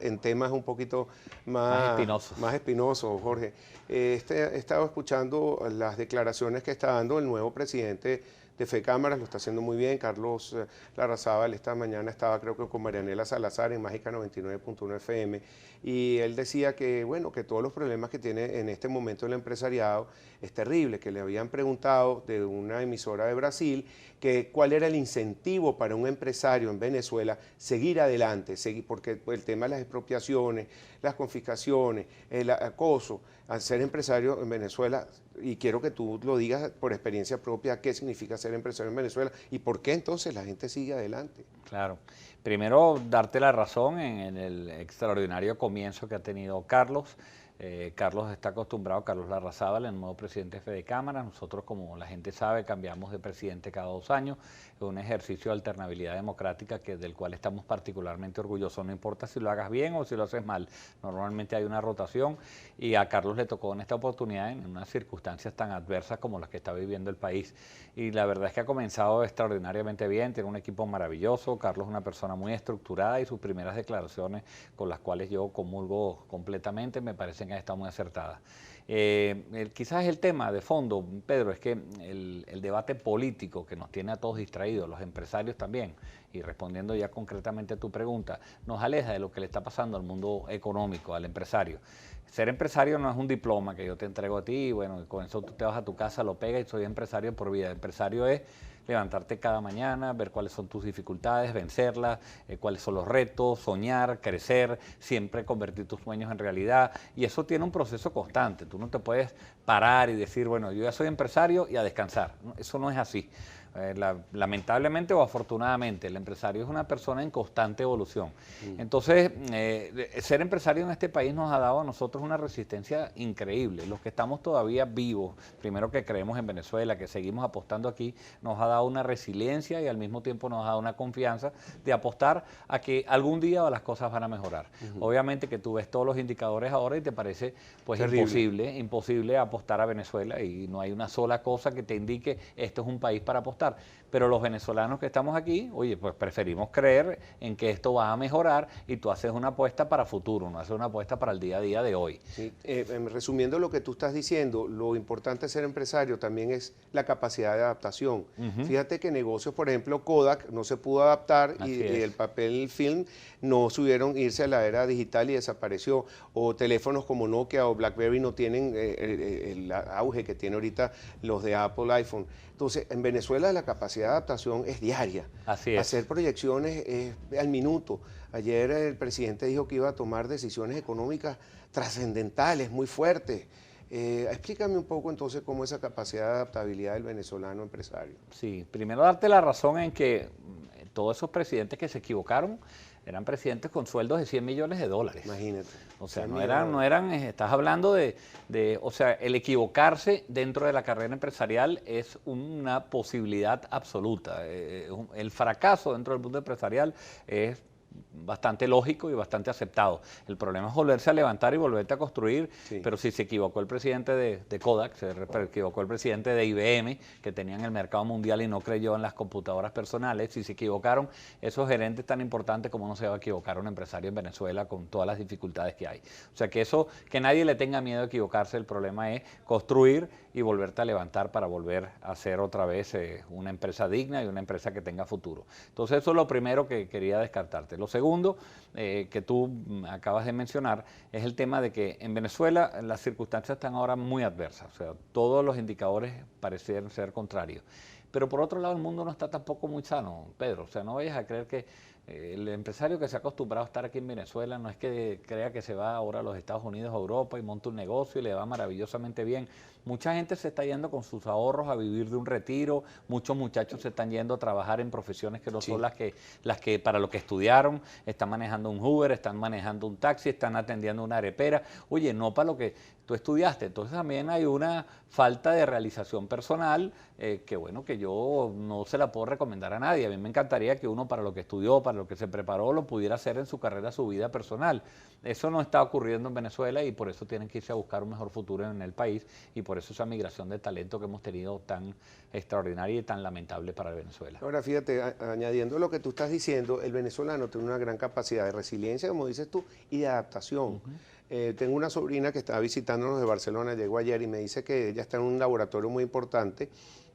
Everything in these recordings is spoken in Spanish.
en temas un poquito más espinosos, Jorge. He estado escuchando las declaraciones que está dando el nuevo presidente de FECámaras, lo está haciendo muy bien. Carlos Larrazábal esta mañana estaba creo que con Marianela Salazar en Mágica 99.1 FM y él decía que bueno, que todos los problemas que tiene en este momento el empresariado es terrible, que le habían preguntado de una emisora de Brasil que cuál era el incentivo para un empresario en Venezuela seguir adelante, porque el tema de las expropiaciones, las confiscaciones, el acoso, al ser empresario en Venezuela, y quiero que tú lo digas por experiencia propia, qué significa ser empresario en Venezuela y por qué entonces la gente sigue adelante. Claro. Primero, darte la razón en el extraordinario comienzo que ha tenido Carlos. Carlos está acostumbrado, Carlos Larrazábal, el nuevo presidente de FEDECámaras. Nosotros, como la gente sabe, cambiamos de presidente cada 2 años. Es un ejercicio de alternabilidad democrática del cual estamos particularmente orgullosos. No importa si lo hagas bien o si lo haces mal. Normalmente hay una rotación y a Carlos le tocó en esta oportunidad en unas circunstancias tan adversas como las que está viviendo el país. Y la verdad es que ha comenzado extraordinariamente bien, tiene un equipo maravilloso. Carlos es una persona muy estructurada y sus primeras declaraciones, con las cuales yo comulgo completamente, me parecen que han estado muy acertadas. Quizás el tema de fondo, Pedro, es que el debate político que nos tiene a todos distraídos, los empresarios también, y respondiendo ya concretamente a tu pregunta, nos aleja de lo que le está pasando al mundo económico, al empresario. Ser empresario no es un diploma que yo te entrego a ti y bueno, con eso tú te vas a tu casa, lo pegas y soy empresario por vida. Empresario es levantarte cada mañana, ver cuáles son tus dificultades, vencerlas, cuáles son los retos, soñar, crecer, siempre convertir tus sueños en realidad. Y eso tiene un proceso constante. Tú no te puedes parar y decir, bueno, yo ya soy empresario y a descansar. No, eso no es así. Lamentablemente o afortunadamente, el empresario es una persona en constante evolución. Entonces, ser empresario en este país nos ha dado a nosotros una resistencia increíble. Los que estamos todavía vivos, primero que creemos en Venezuela, que seguimos apostando aquí, nos ha dado una resiliencia y al mismo tiempo nos ha dado una confianza de apostar a que algún día las cosas van a mejorar. Obviamente que tú ves todos los indicadores ahora y te parece pues imposible apostar a Venezuela y no hay una sola cosa que te indique esto es un país para apostar. Pero los venezolanos que estamos aquí, oye, pues preferimos creer en que esto va a mejorar y tú haces una apuesta para futuro, no haces una apuesta para el día a día de hoy. Sí. Resumiendo lo que tú estás diciendo, lo importante de ser empresario también es la capacidad de adaptación. Fíjate que negocios, por ejemplo, Kodak no se pudo adaptar y el papel film no subieron irse a la era digital y desapareció. O teléfonos como Nokia o BlackBerry no tienen el auge que tiene ahorita los de Apple iPhone. Entonces, en Venezuela la capacidad de adaptación es diaria. Así es. Hacer proyecciones al minuto. Ayer el presidente dijo que iba a tomar decisiones económicas trascendentales, muy fuertes. Explícame un poco entonces cómo esa capacidad de adaptabilidad del venezolano empresario. Sí, primero darte la razón en que todos esos presidentes que se equivocaron eran presidentes con sueldos de $100 millones. Imagínate. O sea, no eran, estás hablando o sea, el equivocarse dentro de la carrera empresarial es una posibilidad absoluta. El fracaso dentro del mundo empresarial es bastante lógico y bastante aceptado. El problema es volverse a levantar y volverte a construir, pero si se equivocó el presidente de Kodak, se equivocó el presidente de IBM, que tenían el mercado mundial y no creyó en las computadoras personales, si se equivocaron esos gerentes tan importantes, como no se va a equivocar un empresario en Venezuela con todas las dificultades que hay. O sea, que nadie le tenga miedo a equivocarse, el problema es construir y volverte a levantar para volver a ser otra vez una empresa digna y una empresa que tenga futuro. Entonces eso es lo primero que quería descartarte. Lo segundo que tú acabas de mencionar es el tema de que en Venezuela las circunstancias están ahora muy adversas, o sea, todos los indicadores parecen ser contrarios. Pero por otro lado el mundo no está tampoco muy sano, Pedro, o sea, no vayas a creer que el empresario que se ha acostumbrado a estar aquí en Venezuela no es que crea que se va ahora a los Estados Unidos o a Europa y monta un negocio y le va maravillosamente bien. Mucha gente se está yendo con sus ahorros a vivir de un retiro, muchos muchachos se están yendo a trabajar en profesiones que no son las que para lo que estudiaron, están manejando un Uber, están manejando un taxi, están atendiendo una arepera, oye, no para lo que tú estudiaste. Entonces también hay una falta de realización personal que bueno, que yo no se la puedo recomendar a nadie. A mí me encantaría que uno para lo que estudió, para lo que se preparó lo pudiera hacer en su carrera, su vida personal. Eso no está ocurriendo en Venezuela y por eso tienen que irse a buscar un mejor futuro en el país y por eso esa migración de talento que hemos tenido tan extraordinaria y tan lamentable para Venezuela. Ahora fíjate, añadiendo lo que tú estás diciendo, el venezolano tiene una gran capacidad de resiliencia, como dices tú, y de adaptación. Tengo una sobrina que estaba visitándonos de Barcelona, llegó ayer y me dice que ella está en un laboratorio muy importante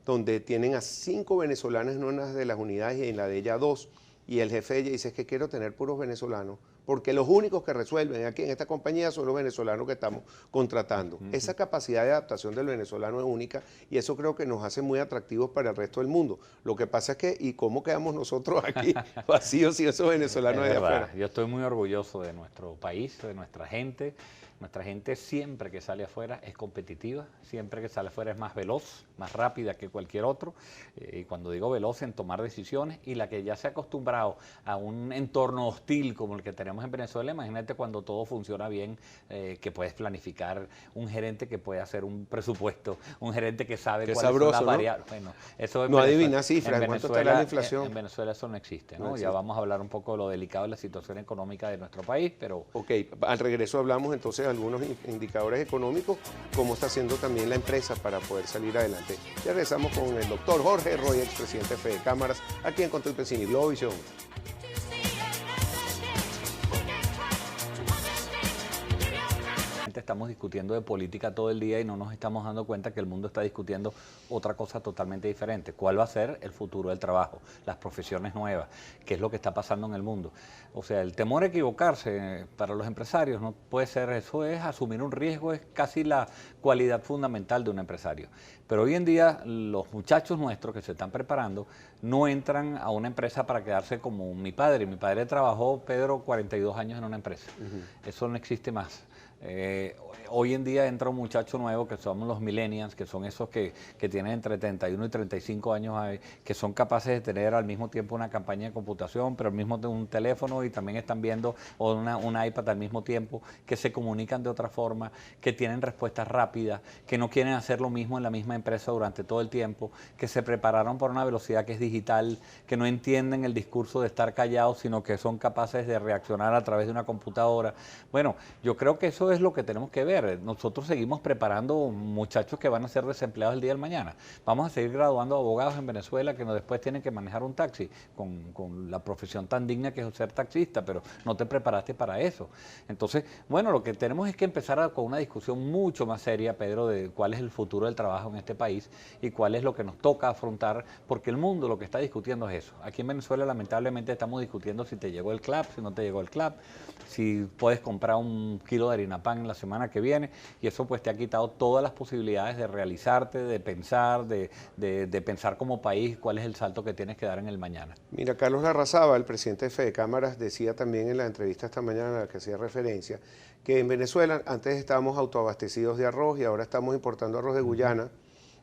donde tienen a 5 venezolanos en una de las unidades y en la de ella 2. Y el jefe de ella dice, es que quiero tener puros venezolanos, porque los únicos que resuelven aquí en esta compañía son los venezolanos que estamos contratando. Esa capacidad de adaptación del venezolano es única y eso creo que nos hace muy atractivos para el resto del mundo. Lo que pasa es que, ¿y cómo quedamos nosotros aquí vacíos si esos venezolanos de afuera? Yo estoy muy orgulloso de nuestro país, de nuestra gente. Nuestra gente siempre que sale afuera es competitiva, siempre que sale afuera es más veloz, más rápida que cualquier otro. Y cuando digo veloz, en tomar decisiones, y la que ya se ha acostumbrado a un entorno hostil como el que tenemos en Venezuela, imagínate cuando todo funciona bien, que puedes planificar, un gerente que puede hacer un presupuesto, un gerente que sabe cuáles son las variables. Bueno, eso no adivina cifras, ¿cuánto está la inflación? En Venezuela eso no existe, ¿no? Ya vamos a hablar un poco de lo delicado de la situación económica de nuestro país, pero... Ok, al regreso hablamos entonces de algunos indicadores económicos, cómo está haciendo también la empresa para poder salir adelante. Ya regresamos con el doctor Jorge Roy, expresidente de Fede Cámaras, aquí en Control Pesini y Globovisión. Estamos discutiendo de política todo el día y no nos estamos dando cuenta que el mundo está discutiendo otra cosa totalmente diferente. ¿Cuál va a ser el futuro del trabajo? Las profesiones nuevas, qué es lo que está pasando en el mundo. O sea, el temor a equivocarse para los empresarios no puede ser, eso es asumir un riesgo, es casi la cualidad fundamental de un empresario. Pero hoy en día los muchachos nuestros que se están preparando no entran a una empresa para quedarse como mi padre. Mi padre trabajó, Pedro, 42 años en una empresa. Eso no existe más. Hoy en día entra un muchacho nuevo que somos los millennials, que son esos que tienen entre 31 y 35 años, que son capaces de tener al mismo tiempo una campaña de computación, pero al mismo tiempo un teléfono y también están viendo un iPad al mismo tiempo, que se comunican de otra forma, que tienen respuestas rápidas, que no quieren hacer lo mismo en la misma empresa durante todo el tiempo, que se prepararon por una velocidad que es digital, que no entienden el discurso de estar callados, sino que son capaces de reaccionar a través de una computadora. Bueno, yo creo que eso es lo que tenemos que ver. Nosotros seguimos preparando muchachos que van a ser desempleados el día del mañana. Vamos a seguir graduando abogados en Venezuela que después tienen que manejar un taxi con la profesión tan digna que es ser taxista, pero no te preparaste para eso. Entonces, bueno, lo que tenemos es que empezar con una discusión mucho más seria, Pedro, de cuál es el futuro del trabajo en este país y cuál es lo que nos toca afrontar, porque el mundo lo que está discutiendo es eso. Aquí en Venezuela lamentablemente estamos discutiendo si te llegó el CLAP, si no te llegó el CLAP, si puedes comprar un kilo de harina pan en la semana que viene, y eso pues te ha quitado todas las posibilidades de realizarte, de pensar, de pensar como país cuál es el salto que tienes que dar en el mañana. Mira, Carlos Larrazábal, el presidente de Fede Cámaras, decía también en la entrevista esta mañana a la que hacía referencia, que en Venezuela antes estábamos autoabastecidos de arroz y ahora estamos importando arroz de Guyana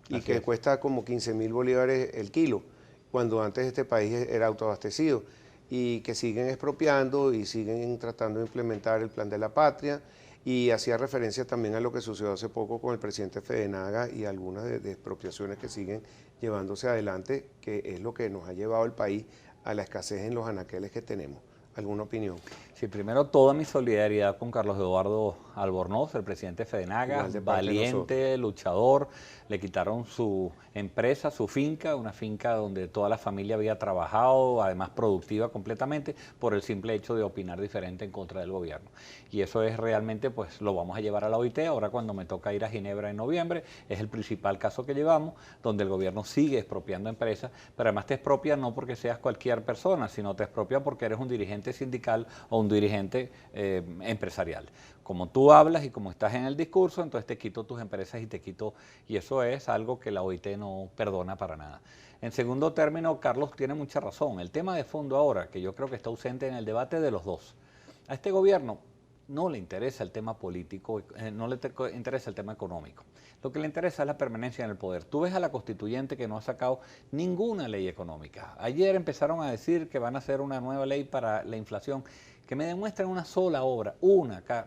y que cuesta como 15.000 bolívares el kilo, cuando antes este país era autoabastecido, y que siguen expropiando y siguen tratando de implementar el plan de la patria. Y hacía referencia también a lo que sucedió hace poco con el presidente Fedenaga y algunas de expropiaciones que siguen llevándose adelante, que es lo que nos ha llevado el país a la escasez en los anaqueles que tenemos. ¿Alguna opinión? Sí, primero toda mi solidaridad con Carlos Eduardo Albornoz, el presidente Fedenaga, valiente, luchador. Le quitaron su empresa, su finca, una finca donde toda la familia había trabajado, además productiva completamente, por el simple hecho de opinar diferente en contra del gobierno. Y eso es realmente, pues lo vamos a llevar a la OIT. Ahora cuando me toca ir a Ginebra en noviembre, es el principal caso que llevamos, donde el gobierno sigue expropiando empresas, pero además te expropia no porque seas cualquier persona, sino te expropia porque eres un dirigente sindical o un dirigente empresarial. Como tú hablas y como estás en el discurso, entonces te quito tus empresas y eso es algo que la OIT no perdona para nada. En segundo término, Carlos tiene mucha razón. El tema de fondo ahora, que yo creo que está ausente en el debate de los dos. A este gobierno no le interesa el tema político, no le interesa el tema económico. Lo que le interesa es la permanencia en el poder. Tú ves a la constituyente que no ha sacado ninguna ley económica. Ayer empezaron a decir que van a hacer una nueva ley para la inflación. Que me demuestren una sola obra,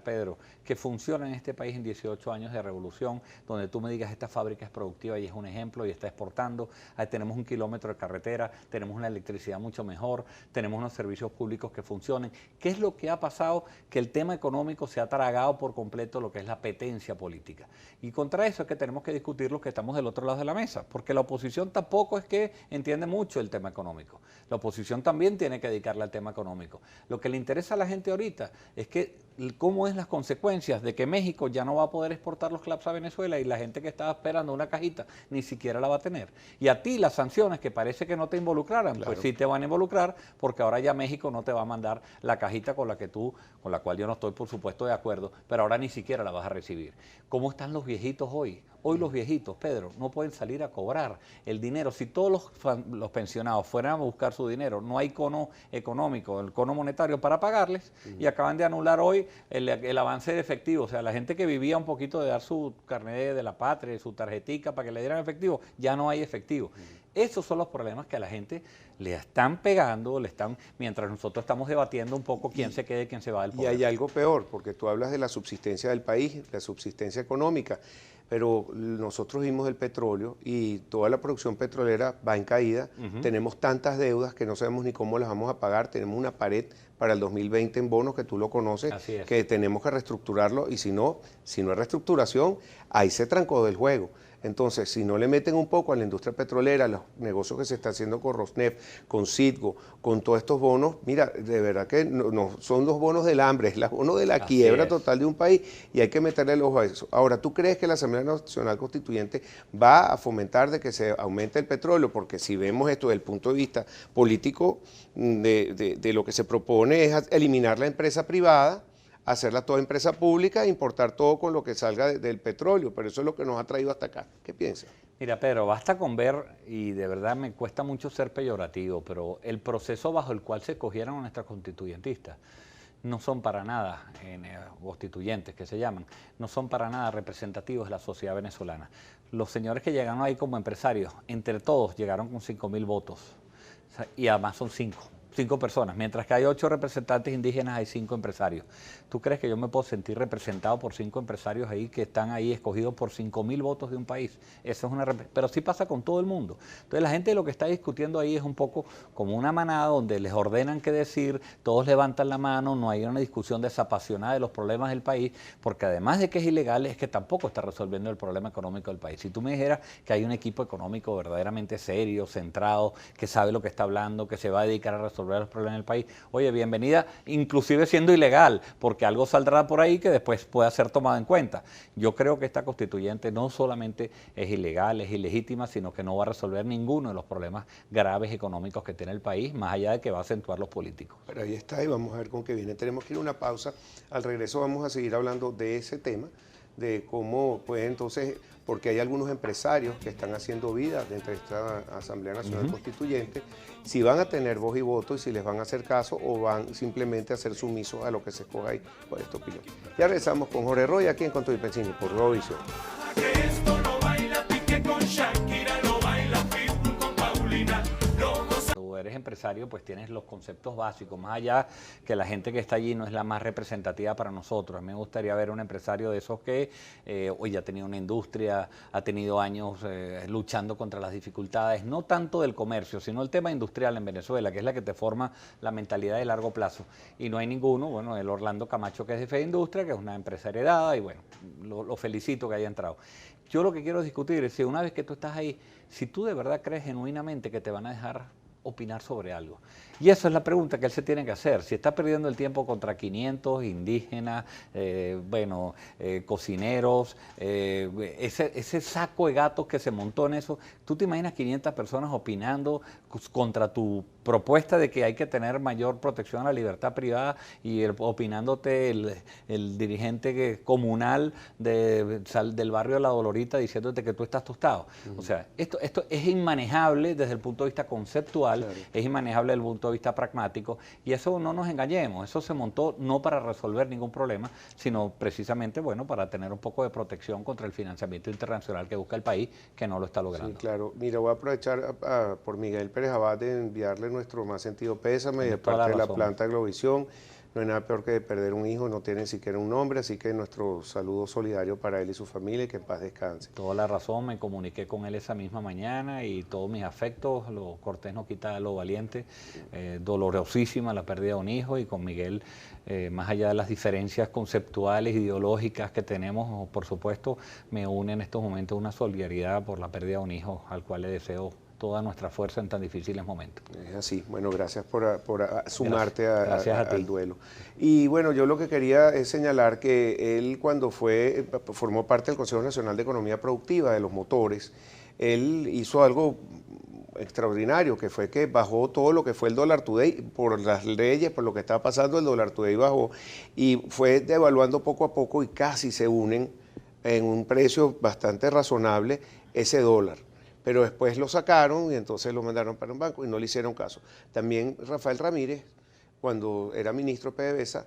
Pedro, que funciona en este país en 18 años de revolución, donde tú me digas esta fábrica es productiva y es un ejemplo y está exportando, ahí tenemos 1 kilómetro de carretera, tenemos una electricidad mucho mejor, tenemos unos servicios públicos que funcionen. ¿Qué es lo que ha pasado? Que el tema económico se ha tragado por completo lo que es la petencia política. Y contra eso es que tenemos que discutir los que estamos del otro lado de la mesa, porque la oposición tampoco es que entiende mucho el tema económico. La oposición también tiene que dedicarle al tema económico. Lo que le interesa a la gente ahorita es que cómo es las consecuencias de que México ya no va a poder exportar los claps a Venezuela y la gente que estaba esperando una cajita ni siquiera la va a tener. Y a ti las sanciones que parece que no te involucraran, claro, pues sí te van a involucrar, porque ahora ya México no te va a mandar la cajita con la cual yo no estoy por supuesto de acuerdo, pero ahora ni siquiera la vas a recibir. ¿Cómo están los viejitos hoy? Hoy los viejitos, Pedro, no pueden salir a cobrar el dinero. Si todos los pensionados fueran a buscar su dinero, no hay cono económico, el cono monetario para pagarles, y acaban de anular hoy el avance de efectivo. O sea, la gente que vivía un poquito de dar su carnet de la patria, su tarjetica para que le dieran efectivo, ya no hay efectivo. Esos son los problemas que a la gente le están pegando, mientras nosotros estamos debatiendo un poco quién se quede y quién se va del poder. Y hay algo peor, porque tú hablas de la subsistencia del país, la subsistencia económica, pero nosotros vimos el petróleo y toda la producción petrolera va en caída. Tenemos tantas deudas que no sabemos ni cómo las vamos a pagar. Tenemos una pared para el 2020 en bonos, que tú lo conoces, que tenemos que reestructurarlo, y si no hay reestructuración, ahí se trancó del juego. Entonces, si no le meten un poco a la industria petrolera, los negocios que se están haciendo con Rosneft, con Citgo, con todos estos bonos, mira, de verdad que no son los bonos del hambre, es el bono de la quiebra total de un país, y hay que meterle el ojo a eso. Ahora, ¿tú crees que la Asamblea Nacional Constituyente va a fomentar de que se aumente el petróleo? Porque si vemos esto desde el punto de vista político, de lo que se propone es eliminar la empresa privada, hacerla toda empresa pública e importar todo con lo que salga del petróleo, pero eso es lo que nos ha traído hasta acá. ¿Qué piensas? Mira, Pedro, basta con ver, y de verdad me cuesta mucho ser peyorativo, pero el proceso bajo el cual se escogieron a nuestras constituyentistas no son para nada, constituyentes que se llaman, no son para nada representativos de la sociedad venezolana. Los señores que llegaron ahí como empresarios, entre todos llegaron con 5.000 votos, o sea, y además son 5 personas, mientras que hay 8 representantes indígenas, hay 5 empresarios. ¿Tú crees que yo me puedo sentir representado por 5 empresarios ahí que están ahí escogidos por 5.000 votos de un país? Eso es pero sí pasa con todo el mundo. Entonces la gente lo que está discutiendo ahí es un poco como una manada donde les ordenan qué decir, todos levantan la mano, no hay una discusión desapasionada de los problemas del país, porque además de que es ilegal, es que tampoco está resolviendo el problema económico del país. Si tú me dijeras que hay un equipo económico verdaderamente serio, centrado, que sabe lo que está hablando, que se va a dedicar a resolver los problemas del país, oye, bienvenida, inclusive siendo ilegal, porque algo saldrá por ahí que después pueda ser tomado en cuenta. Yo creo que esta constituyente no solamente es ilegal, es ilegítima, sino que no va a resolver ninguno de los problemas graves económicos que tiene el país, más allá de que va a acentuar los políticos. Pero ahí está, y vamos a ver con qué viene. Tenemos que ir a una pausa. Al regreso vamos a seguir hablando de ese tema, de cómo puede entonces, porque hay algunos empresarios que están haciendo vida dentro de esta Asamblea Nacional Constituyente, si van a tener voz y voto y si les van a hacer caso o van simplemente a ser sumisos a lo que se escoja ahí por esta opinión. Ya regresamos con Jorge Roy aquí en Con Todo y Pensini por Globovisión. Eres empresario, pues tienes los conceptos básicos, más allá que la gente que está allí no es la más representativa para nosotros. A mí me gustaría ver un empresario de esos que hoy ha tenido una industria, ha tenido años luchando contra las dificultades, no tanto del comercio, sino el tema industrial en Venezuela, que es la que te forma la mentalidad de largo plazo. Y no hay ninguno, bueno, el Orlando Camacho, que es de Fe Industria, que es una empresa heredada, y bueno, lo felicito que haya entrado. Yo lo que quiero discutir es si una vez que tú estás ahí, si tú de verdad crees genuinamente que te van a dejar opinar sobre algo. Y esa es la pregunta que él se tiene que hacer. Si está perdiendo el tiempo contra 500 indígenas, cocineros, ese saco de gatos que se montó en eso, ¿tú te imaginas 500 personas opinando contra tu propuesta de que hay que tener mayor protección a la libertad privada y opinándote el dirigente comunal del barrio de La Dolorita diciéndote que tú estás tostado? O sea, esto es inmanejable desde el punto de vista conceptual, es inmanejable desde el punto de vista pragmático, y eso no nos engañemos, eso se montó no para resolver ningún problema, sino precisamente, bueno, para tener un poco de protección contra el financiamiento internacional que busca el país, que no lo está logrando. Sí, claro. Mira, voy a aprovechar por Miguel Pérez Abad de enviarle nuestro más sentido pésame de parte de la planta Globovisión. no hay nada peor que perder un hijo, no tiene ni siquiera un nombre, así que nuestro saludo solidario para él y su familia y que en paz descanse. Toda la razón, me comuniqué con él esa misma mañana y todos mis afectos, lo cortés no quita lo valiente, dolorosísima la pérdida de un hijo y con Miguel, más allá de las diferencias conceptuales, ideológicas que tenemos, por supuesto, me une en estos momentos una solidaridad por la pérdida de un hijo al cual le deseo toda nuestra fuerza en tan difíciles momentos. Es así. Bueno, gracias por sumarte gracias a ti. al duelo. Y bueno, yo lo que quería es señalar que él cuando formó parte del Consejo Nacional de Economía Productiva de los motores, él hizo algo extraordinario, que fue que bajó todo lo que fue el dólar today, por las leyes, por lo que estaba pasando, el dólar today bajó y fue devaluando poco a poco y casi se unen en un precio bastante razonable ese dólar. Pero después lo sacaron y entonces lo mandaron para un banco y no le hicieron caso. También Rafael Ramírez, cuando era ministro de PDVSA,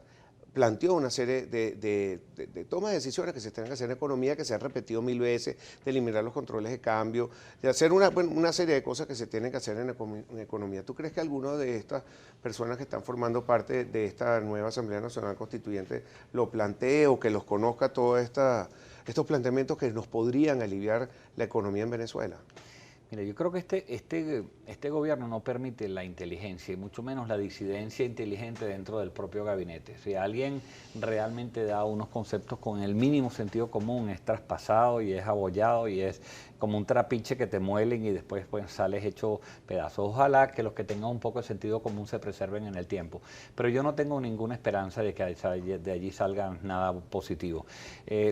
planteó una serie de tomas de decisiones que se tienen que hacer en economía, que se han repetido 1000 veces, de eliminar los controles de cambio, de hacer una serie de cosas que se tienen que hacer en economía. ¿Tú crees que alguno de estas personas que están formando parte de esta nueva Asamblea Nacional Constituyente lo plantee o que los conozca todos estos planteamientos que nos podrían aliviar la economía en Venezuela? Mira, yo creo que este gobierno no permite la inteligencia y mucho menos la disidencia inteligente dentro del propio gabinete. Si alguien realmente da unos conceptos con el mínimo sentido común, es traspasado y es abollado y es como un trapiche que te muelen y después pues sales hecho pedazos. Ojalá que los que tengan un poco de sentido común se preserven en el tiempo. Pero yo no tengo ninguna esperanza de que de allí salga nada positivo.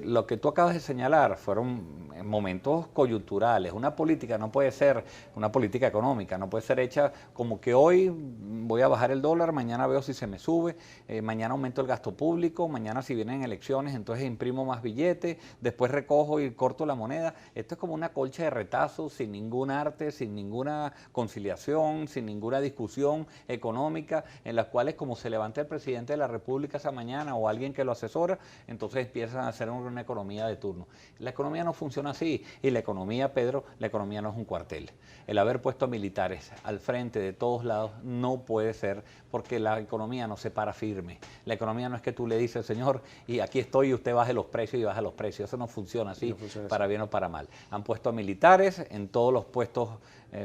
Lo que tú acabas de señalar fueron momentos coyunturales. Una política no puede ser una política económica, no puede ser hecha como que hoy voy a bajar el dólar, mañana veo si se me sube, mañana aumento el gasto público, mañana si vienen elecciones entonces imprimo más billetes, después recojo y corto la moneda. Esto es como una colcha de retazos sin ningún arte, sin ninguna conciliación, sin ninguna discusión económica, en las cuales como se levanta el presidente de la República esa mañana o alguien que lo asesora, entonces empiezan a hacer una economía de turno. La economía no funciona así y la economía, Pedro, la economía no es un cuartel. El haber puesto militares al frente de todos lados no puede ser porque la economía no se para firme. La economía no es que tú le dices, señor, y aquí estoy y usted baje los precios y baja los precios. Eso no funciona así, no funciona para bien o para mal. Han puesto militares en todos los puestos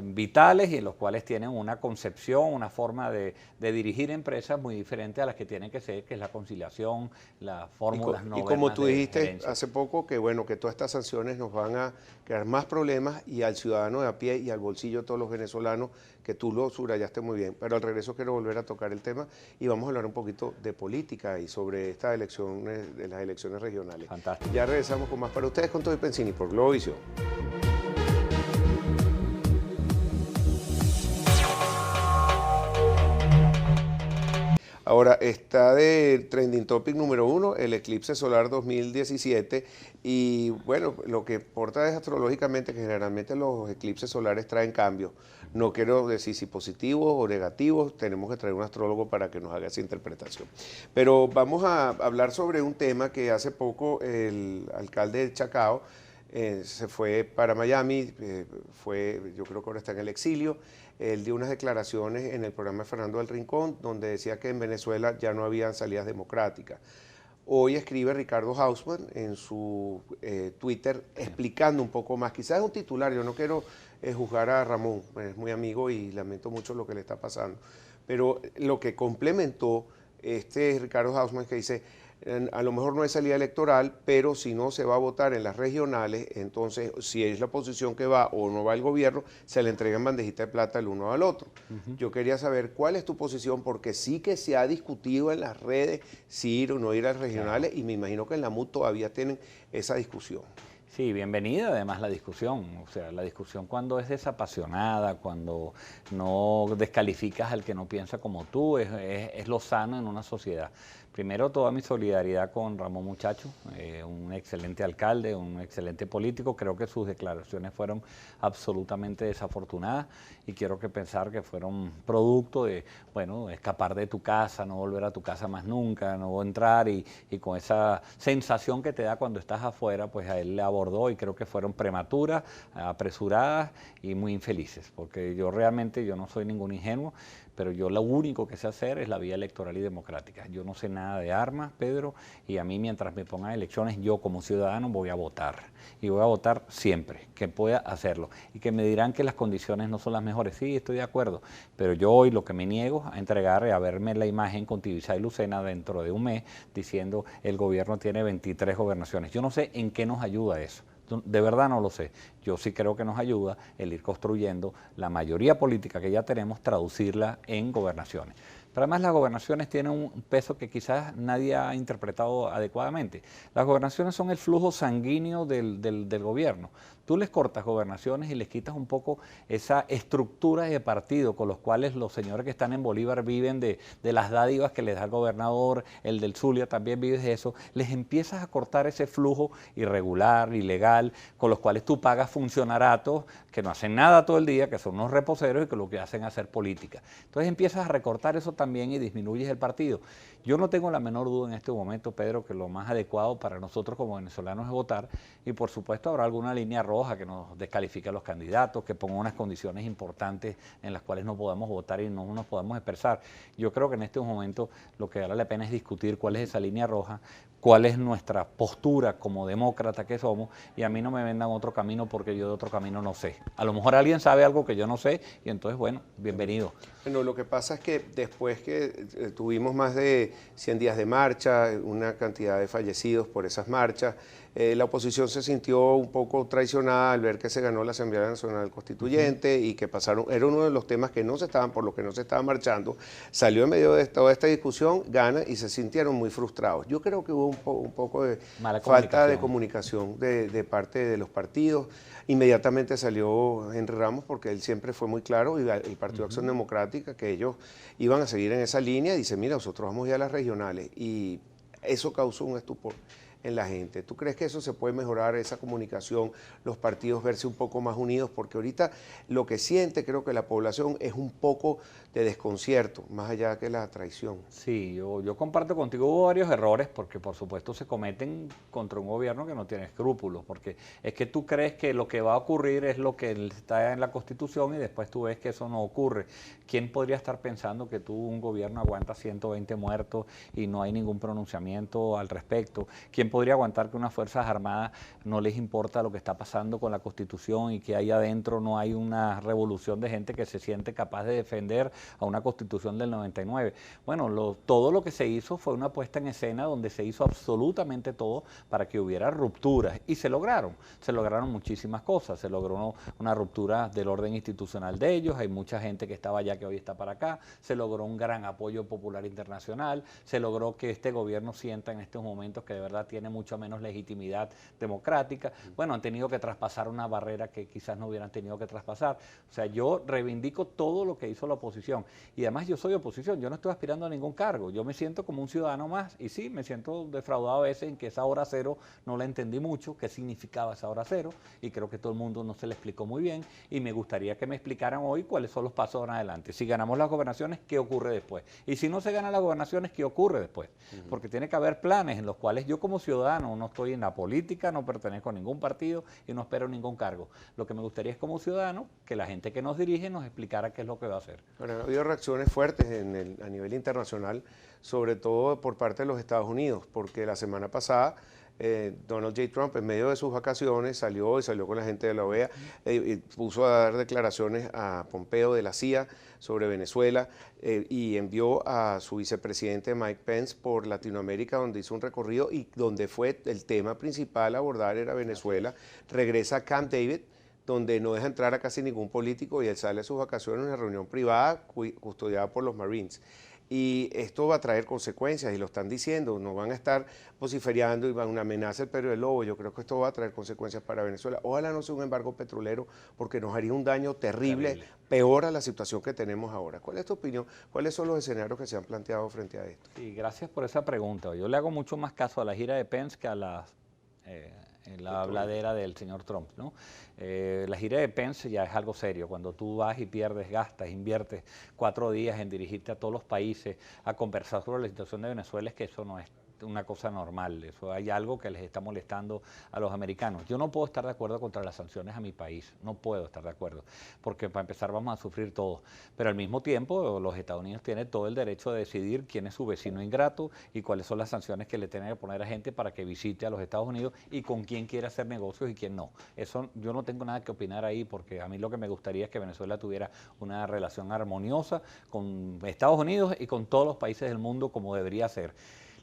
vitales y en los cuales tienen una concepción, una forma de dirigir empresas muy diferente a las que tienen que ser, que es la conciliación, las fórmulas y como tú dijiste hace poco, que bueno, que todas estas sanciones nos van a crear más problemas y al ciudadano de a pie y al bolsillo de todos los venezolanos, que tú lo subrayaste muy bien. Pero al regreso quiero volver a tocar el tema y vamos a hablar un poquito de política y sobre estas elecciones, de las elecciones regionales. Fantástico. Ya regresamos con más para ustedes con Toby Pensini por Globovisión. Ahora, está de trending topic número 1, el eclipse solar 2017, y bueno, lo que importa es astrológicamente que generalmente los eclipses solares traen cambios. No quiero decir si positivos o negativos, tenemos que traer un astrólogo para que nos haga esa interpretación. Pero vamos a hablar sobre un tema que hace poco el alcalde de Chacao se fue para Miami, yo creo que ahora está en el exilio. Él dio unas declaraciones en el programa de Fernando del Rincón, donde decía que en Venezuela ya no habían salidas democráticas. Hoy escribe Ricardo Hausmann en su Twitter explicando un poco más. Quizás es un titular, yo no quiero juzgar a Ramón, es muy amigo y lamento mucho lo que le está pasando. Pero lo que complementó Ricardo Hausmann, que dice, a lo mejor no hay salida electoral, pero si no se va a votar en las regionales, entonces si es la oposición que va o no va el gobierno, se le entregan bandejita de plata el uno al otro. Yo quería saber cuál es tu posición, porque sí que se ha discutido en las redes si ir o no ir a las regionales, y me imagino que en la MUD todavía tienen esa discusión. Sí, bienvenida además la discusión, o sea, la discusión cuando es desapasionada, cuando no descalificas al que no piensa como tú, es lo sano en una sociedad. Primero, toda mi solidaridad con Ramón Muchacho, un excelente alcalde, un excelente político. Creo que sus declaraciones fueron absolutamente desafortunadas y quiero pensar que fueron producto de, bueno, escapar de tu casa, no volver a tu casa más nunca, no entrar y con esa sensación que te da cuando estás afuera, pues a él le abordó y creo que fueron prematuras, apresuradas y muy infelices, porque yo no soy ningún ingenuo, pero yo lo único que sé hacer es la vía electoral y democrática. Yo no sé nada de armas, Pedro, y a mí mientras me pongan elecciones, yo como ciudadano voy a votar. Y voy a votar siempre, que pueda hacerlo. Y que me dirán que las condiciones no son las mejores. Sí, estoy de acuerdo, pero yo hoy lo que me niego a entregar es a verme la imagen con Tibisay Lucena dentro de un mes diciendo el gobierno tiene 23 gobernaciones. Yo no sé en qué nos ayuda eso. De verdad no lo sé. Yo sí creo que nos ayuda el ir construyendo la mayoría política que ya tenemos, traducirla en gobernaciones. Pero además las gobernaciones tienen un peso que quizás nadie ha interpretado adecuadamente. Las gobernaciones son el flujo sanguíneo del gobierno. Tú les cortas gobernaciones y les quitas un poco esa estructura de partido con los cuales los señores que están en Bolívar viven de las dádivas que les da el gobernador, el del Zulia también vive de eso. Les empiezas a cortar ese flujo irregular, ilegal, con los cuales tú pagas funcionaratos que no hacen nada todo el día, que son unos reposeros y que lo que hacen es hacer política. Entonces empiezas a recortar eso también y disminuyes el partido. Yo no tengo la menor duda en este momento, Pedro, que lo más adecuado para nosotros como venezolanos es votar y por supuesto habrá alguna línea roja que nos descalifique a los candidatos, que ponga unas condiciones importantes en las cuales no podamos votar y no nos podamos expresar. Yo creo que en este momento lo que vale la pena es discutir cuál es esa línea roja, cuál es nuestra postura como demócrata que somos y a mí no me vendan otro camino porque yo de otro camino no sé. A lo mejor alguien sabe algo que yo no sé y entonces, bueno, bienvenido. Bueno, lo que pasa es que después que tuvimos más de 100 días de marcha, una cantidad de fallecidos por esas marchas, la oposición se sintió un poco traicionada al ver que se ganó la Asamblea Nacional Constituyente y que pasaron, era uno de los temas que no se estaban, por los que no se estaba marchando, salió en medio de toda esta discusión, gana y se sintieron muy frustrados. Yo creo que hubo un poco de falta de comunicación de parte de los partidos. Inmediatamente salió Henry Ramos porque él siempre fue muy claro y el Partido Acción Democrática que ellos iban a seguir en esa línea y dice, mira, nosotros vamos ya a las regionales y eso causó un estupor en la gente. ¿Tú crees que eso se puede mejorar, esa comunicación, los partidos verse un poco más unidos? Porque ahorita lo que siente creo que la población es un poco de desconcierto, más allá que la traición. Sí, yo comparto contigo, hubo varios errores porque por supuesto se cometen contra un gobierno que no tiene escrúpulos, porque es que tú crees que lo que va a ocurrir es lo que está en la Constitución y después tú ves que eso no ocurre. ¿Quién podría estar pensando que un gobierno aguanta 120 muertos y no hay ningún pronunciamiento al respecto? ¿Quién podría aguantar que unas Fuerzas Armadas no les importa lo que está pasando con la Constitución y que ahí adentro no hay una revolución de gente que se siente capaz de defender a una Constitución del 99? Bueno, todo lo que se hizo fue una puesta en escena donde se hizo absolutamente todo para que hubiera rupturas y se lograron muchísimas cosas, se logró una ruptura del orden institucional de ellos, hay mucha gente que estaba allá que hoy está para acá, se logró un gran apoyo popular internacional, se logró que este gobierno sienta en estos momentos que de verdad tiene mucho menos legitimidad democrática. Bueno, han tenido que traspasar una barrera que quizás no hubieran tenido que traspasar. O sea, yo reivindico todo lo que hizo la oposición y además yo soy oposición, yo no estoy aspirando a ningún cargo, yo me siento como un ciudadano más y sí, me siento defraudado a veces en que esa hora cero no la entendí mucho, qué significaba esa hora cero y creo que todo el mundo no se le explicó muy bien y me gustaría que me explicaran hoy cuáles son los pasos en adelante. Si ganamos las gobernaciones, ¿qué ocurre después? Y si no se ganan las gobernaciones, ¿qué ocurre después? Porque tiene que haber planes en los cuales yo como ciudadano no estoy en la política, no pertenezco a ningún partido y no espero ningún cargo. Lo que me gustaría es como ciudadano que la gente que nos dirige nos explicara qué es lo que va a hacer. Bueno, ha habido reacciones fuertes a nivel internacional, sobre todo por parte de los Estados Unidos, porque la semana pasada Donald J. Trump, en medio de sus vacaciones, salió con la gente de la OEA y puso a dar declaraciones a Pompeo de la CIA sobre Venezuela y envió a su vicepresidente Mike Pence por Latinoamérica, donde hizo un recorrido y donde fue el tema principal a abordar era Venezuela. Regresa a Camp David, donde no deja entrar a casi ningún político y él sale a sus vacaciones en una reunión privada custodiada por los Marines. Y esto va a traer consecuencias, y lo están diciendo, nos van a estar vociferando y van a una amenaza el perro del lobo. Yo creo que esto va a traer consecuencias para Venezuela. Ojalá no sea un embargo petrolero, porque nos haría un daño terrible, peor a la situación que tenemos ahora. ¿Cuál es tu opinión? ¿Cuáles son los escenarios que se han planteado frente a esto? Sí, gracias por esa pregunta. Yo le hago mucho más caso a la gira de Pence que a la habladera del señor Trump, ¿no? La gira de Pence ya es algo serio. Cuando tú vas y pierdes, gastas, inviertes 4 días en dirigirte a todos los países a conversar sobre la situación de Venezuela, es que eso no es una cosa normal. Eso hay algo que les está molestando a los americanos. Yo no puedo estar de acuerdo contra las sanciones a mi país, no puedo estar de acuerdo, porque para empezar vamos a sufrir todos. Pero al mismo tiempo los Estados Unidos tienen todo el derecho de decidir quién es su vecino ingrato y cuáles son las sanciones que le tienen que poner a gente para que visite a los Estados Unidos y con quién quiere hacer negocios y quién no. Eso yo no tengo nada que opinar ahí, porque a mí lo que me gustaría es que Venezuela tuviera una relación armoniosa con Estados Unidos y con todos los países del mundo, como debería ser.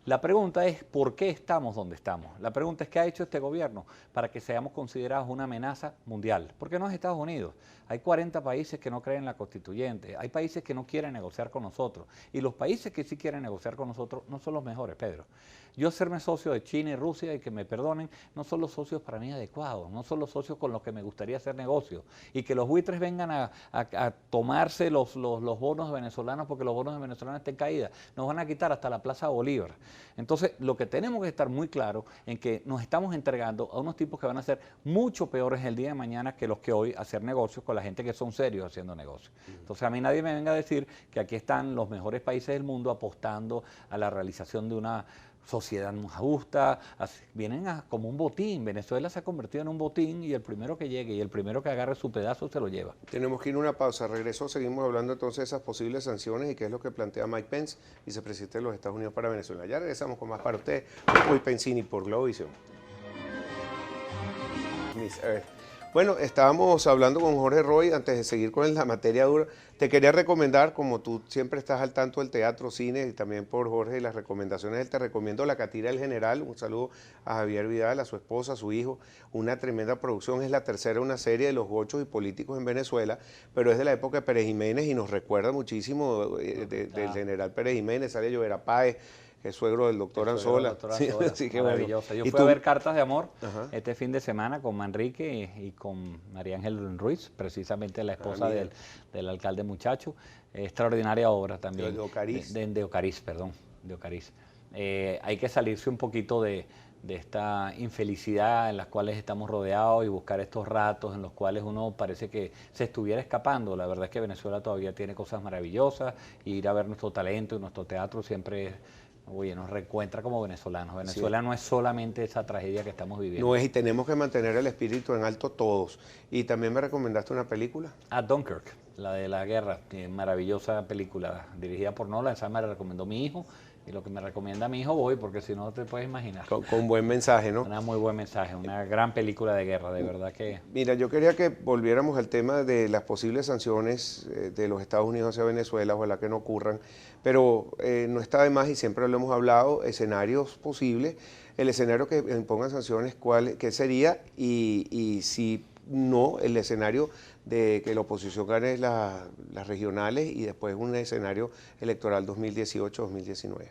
La pregunta es, ¿por qué estamos donde estamos? La pregunta es, ¿qué ha hecho este gobierno para que seamos considerados una amenaza mundial? Porque no es Estados Unidos. Hay 40 países que no creen en la constituyente, hay países que no quieren negociar con nosotros, y los países que sí quieren negociar con nosotros no son los mejores, Pedro. Yo serme socio de China y Rusia, y que me perdonen, no son los socios para mí adecuados, no son los socios con los que me gustaría hacer negocio, y que los buitres vengan a tomarse los bonos venezolanos, porque los bonos venezolanos estén caídos, nos van a quitar hasta la Plaza Bolívar. Entonces, lo que tenemos que estar muy claro en que nos estamos entregando a unos tipos que van a ser mucho peores el día de mañana que los que hoy hacer negocios con la gente que son serios haciendo negocios. Entonces, a mí nadie me venga a decir que aquí están los mejores países del mundo apostando a la realización de una sociedad más justa. Vienen como un botín. Venezuela se ha convertido en un botín, y el primero que llegue y el primero que agarre su pedazo se lo lleva. Tenemos que ir a una pausa. Regreso, seguimos hablando entonces de esas posibles sanciones y qué es lo que plantea Mike Pence, vicepresidente de los Estados Unidos para Venezuela. Ya regresamos con más para usted. Hoy Pensini por Globovisión. Bueno, estábamos hablando con Jorge Roy antes de seguir con la materia dura. Te quería recomendar, como tú siempre estás al tanto del teatro, cine, y también por Jorge y las recomendaciones, te recomiendo La Catira del General. Un saludo a Javier Vidal, a su esposa, a su hijo. Una tremenda producción, es la tercera de una serie de los gochos y políticos en Venezuela, pero es de la época de Pérez Jiménez y nos recuerda muchísimo del general Pérez Jiménez. Sale Llovera Páez, que es suegro del doctor Anzola. Sí, qué maravilloso. Yo fui a ver Cartas de Amor este fin de semana con Manrique y con María Ángel Ruiz, precisamente la esposa del alcalde Muchacho. Extraordinaria obra también. De Ocariz. De Ocariz, perdón, de Ocariz. Hay que salirse un poquito de esta infelicidad en las cuales estamos rodeados y buscar estos ratos en los cuales uno parece que se estuviera escapando. La verdad es que Venezuela todavía tiene cosas maravillosas, y ir a ver nuestro talento y nuestro teatro siempre nos reencuentra como venezolanos. Venezuela no es solamente esa tragedia que estamos viviendo. No es, y tenemos que mantener el espíritu en alto todos. Y también me recomendaste una película. Dunkirk, la de la guerra, maravillosa película, dirigida por Nolan. Esa me la recomendó mi hijo, y lo que me recomienda mi hijo voy, porque si no te puedes imaginar. Con buen mensaje, ¿no? Una muy buen mensaje, una gran película de guerra, de verdad que... Mira, yo quería que volviéramos al tema de las posibles sanciones de los Estados Unidos hacia Venezuela, ojalá que no ocurran, pero no está de más, y siempre lo hemos hablado, escenarios posibles. El escenario que impongan sanciones, ¿qué sería? Y si no, el escenario de que la oposición gane las regionales y después un escenario electoral 2018-2019.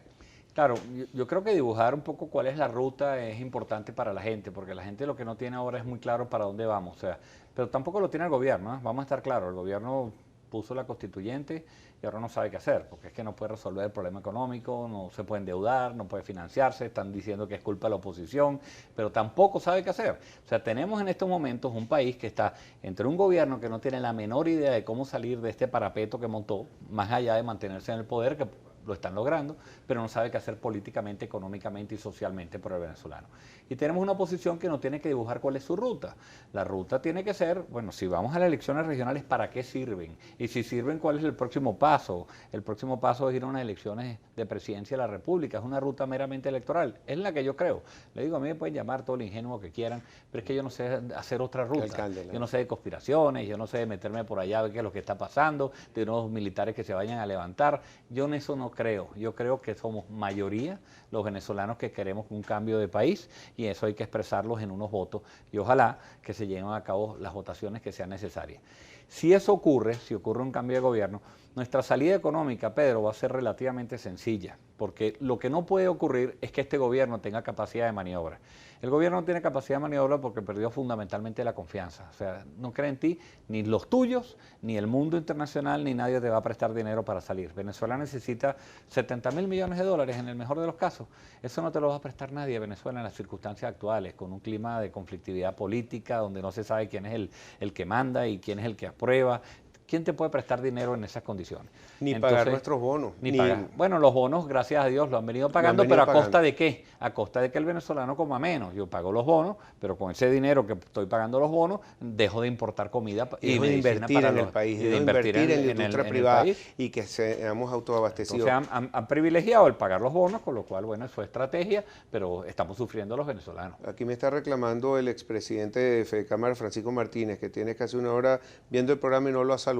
Claro, yo creo que dibujar un poco cuál es la ruta es importante para la gente, porque la gente lo que no tiene ahora es muy claro para dónde vamos, o sea, pero tampoco lo tiene el gobierno, ¿eh? Vamos a estar claros, el gobierno puso la constituyente y ahora no sabe qué hacer, porque es que no puede resolver el problema económico, no se puede endeudar, no puede financiarse, están diciendo que es culpa de la oposición, pero tampoco sabe qué hacer. O sea, tenemos en estos momentos un país que está entre un gobierno que no tiene la menor idea de cómo salir de este parapeto que montó, más allá de mantenerse en el poder, que lo están logrando, pero no sabe qué hacer políticamente, económicamente y socialmente por el venezolano. Y tenemos una oposición que no tiene que dibujar cuál es su ruta. La ruta tiene que ser, bueno, si vamos a las elecciones regionales, ¿para qué sirven? Y si sirven, ¿cuál es el próximo paso? El próximo paso es ir a unas elecciones de presidencia de la República. Es una ruta meramente electoral. Es la que yo creo. Le digo, a mí me pueden llamar todo el ingenuo que quieran, pero es que yo no sé hacer otra ruta. Alcalde, yo no sé de conspiraciones, yo no sé de meterme por allá, ver qué es lo que está pasando, de unos militares que se vayan a levantar. Yo en eso no creo. Yo creo que somos mayoría los venezolanos que queremos un cambio de país, y eso hay que expresarlos en unos votos, y ojalá que se lleven a cabo las votaciones que sean necesarias. Si eso ocurre, si ocurre un cambio de gobierno, nuestra salida económica, Pedro, va a ser relativamente sencilla, porque lo que no puede ocurrir es que este gobierno tenga capacidad de maniobra. El gobierno no tiene capacidad de maniobra porque perdió fundamentalmente la confianza. O sea, no cree en ti ni los tuyos, ni el mundo internacional, ni nadie te va a prestar dinero para salir. Venezuela necesita 70.000 millones de dólares en el mejor de los casos. Eso no te lo va a prestar nadie a Venezuela en las circunstancias actuales, con un clima de conflictividad política, donde no se sabe quién es el que manda y quién es el que aprueba. ¿Quién te puede prestar dinero en esas condiciones? Ni pagar nuestros bonos. Ni pagar. Bueno, los bonos, gracias a Dios, lo han venido pagando, pero ¿a costa de qué? A costa de que el venezolano coma menos. Yo pago los bonos, pero con ese dinero que estoy pagando los bonos, dejo de importar comida y de invertir en el país, de invertir en la industria privada y que seamos autoabastecidos. Entonces han privilegiado el pagar los bonos, con lo cual, bueno, eso es estrategia, pero estamos sufriendo los venezolanos. Aquí me está reclamando el expresidente de Fedecámara, Francisco Martínez, que tiene casi una hora viendo el programa y no lo ha saludado.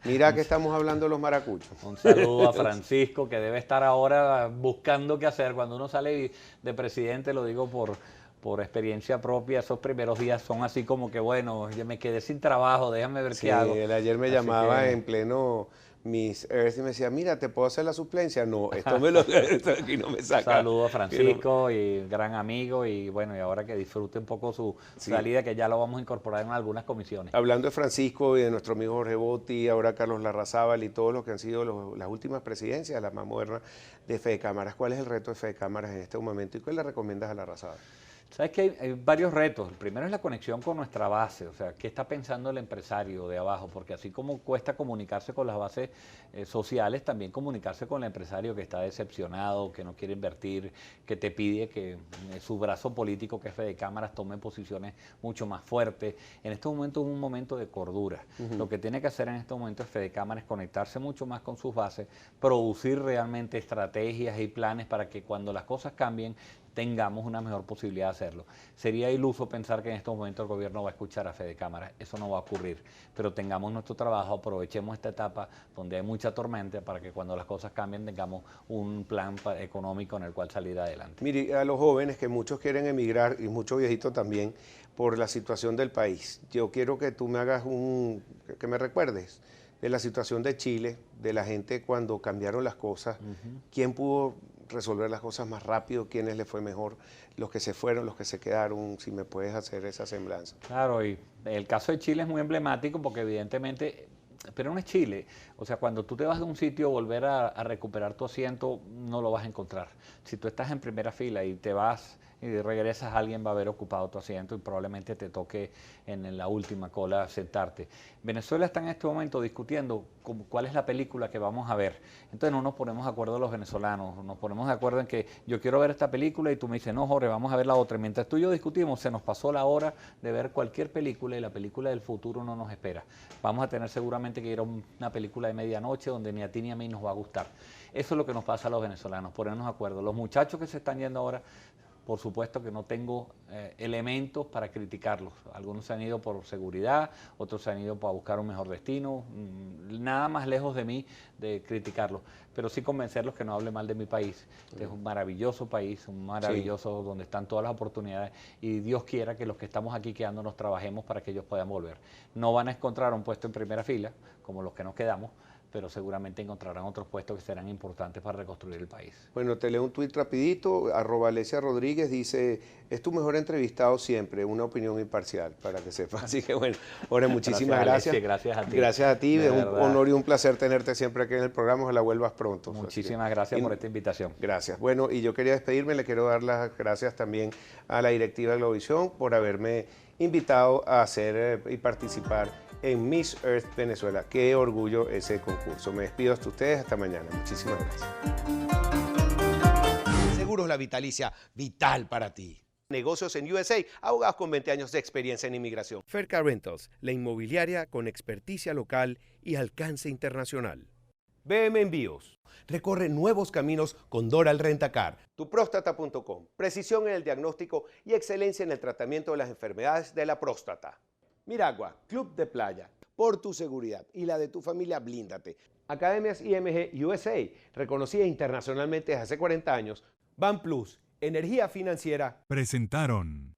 Mira que estamos hablando de los maracuchos. Un saludo a Francisco, que debe estar ahora buscando qué hacer. Cuando uno sale de presidente, lo digo por experiencia propia, esos primeros días son así como que, bueno, yo me quedé sin trabajo, déjame ver qué hago. Él ayer me llamaba en pleno Miss Earth y me decía, mira, ¿te puedo hacer la suplencia? No, esto aquí no me saca. Saludos a Francisco, y gran amigo, y bueno, y ahora que disfrute un poco su salida, que ya lo vamos a incorporar en algunas comisiones. Hablando de Francisco y de nuestro amigo Jorge Botti, ahora Carlos Larrazábal y todos los que han sido las últimas presidencias, las más modernas de Fedecámaras, ¿cuál es el reto de Fedecámaras en este momento y qué le recomiendas a Larrazábal? Sabes que hay varios retos. El primero es la conexión con nuestra base, o sea, qué está pensando el empresario de abajo, porque así como cuesta comunicarse con las bases sociales, también comunicarse con el empresario que está decepcionado, que no quiere invertir, que te pide que su brazo político, que es Fedecámaras, tome posiciones mucho más fuertes. En este momento es un momento de cordura. Lo que tiene que hacer en este momento es Fedecámaras conectarse mucho más con sus bases, producir realmente estrategias y planes para que cuando las cosas cambien, tengamos una mejor posibilidad de hacerlo. Sería iluso pensar que en estos momentos el gobierno va a escuchar a Fedecámaras, eso no va a ocurrir, pero tengamos nuestro trabajo, aprovechemos esta etapa donde hay mucha tormenta para que cuando las cosas cambien tengamos un plan económico en el cual salir adelante. Mire, a los jóvenes que muchos quieren emigrar y muchos viejitos también por la situación del país, yo quiero que tú me hagas que me recuerdes de la situación de Chile, de la gente cuando cambiaron las cosas, quién pudo resolver las cosas más rápido, quiénes le fue mejor, los que se fueron, los que se quedaron, si me puedes hacer esa semblanza. Claro, y el caso de Chile es muy emblemático porque evidentemente, pero no es Chile, o sea, cuando tú te vas de un sitio, volver a recuperar tu asiento, no lo vas a encontrar. Si tú estás en primera fila y te vas y regresas, alguien va a haber ocupado tu asiento y probablemente te toque en la última cola sentarte. Venezuela está en este momento discutiendo cuál es la película que vamos a ver. Entonces no nos ponemos de acuerdo los venezolanos, nos ponemos de acuerdo en que yo quiero ver esta película y tú me dices, no, Jorge, vamos a ver la otra. Mientras tú y yo discutimos, se nos pasó la hora de ver cualquier película y la película del futuro no nos espera. Vamos a tener seguramente que ir a una película de medianoche donde ni a ti ni a mí nos va a gustar. Eso es lo que nos pasa a los venezolanos, ponernos de acuerdo. Los muchachos que se están yendo ahora, por supuesto que no tengo elementos para criticarlos. Algunos se han ido por seguridad, otros se han ido para buscar un mejor destino. Nada más lejos de mí de criticarlos, pero sí convencerlos que no hable mal de mi país. Este es un maravilloso país, un maravilloso donde están todas las oportunidades y Dios quiera que los que estamos aquí quedándonos trabajemos para que ellos puedan volver. No van a encontrar un puesto en primera fila, como los que nos quedamos, pero seguramente encontrarán otros puestos que serán importantes para reconstruir el país. Bueno, te leo un tuit rapidito, @Alesia Rodríguez dice, es tu mejor entrevistado siempre, una opinión imparcial, para que sepas. Así que bueno, Jorge, muchísimas gracias. Gracias a ti. Gracias a ti, es un honor y un placer tenerte siempre aquí en el programa, ojalá vuelvas pronto. Muchísimas gracias por esta invitación. Gracias. Bueno, y yo quería despedirme, le quiero dar las gracias también a la directiva de Globovisión por haberme invitado a hacer y participar en Miss Earth Venezuela. Qué orgullo ese concurso. Me despido hasta ustedes, hasta mañana. Muchísimas gracias. Seguros La Vitalicia, vital para ti. Negocios en USA, abogados con 20 años de experiencia en inmigración. Ferca Rentals, la inmobiliaria con experticia local y alcance internacional. BM Envíos, recorre nuevos caminos con Doral Rentacar. Tuprostata.com, precisión en el diagnóstico y excelencia en el tratamiento de las enfermedades de la próstata. Miragua, Club de Playa, por tu seguridad y la de tu familia, blíndate. Academias IMG USA, reconocida internacionalmente desde hace 40 años. Ban Plus, energía financiera. Presentaron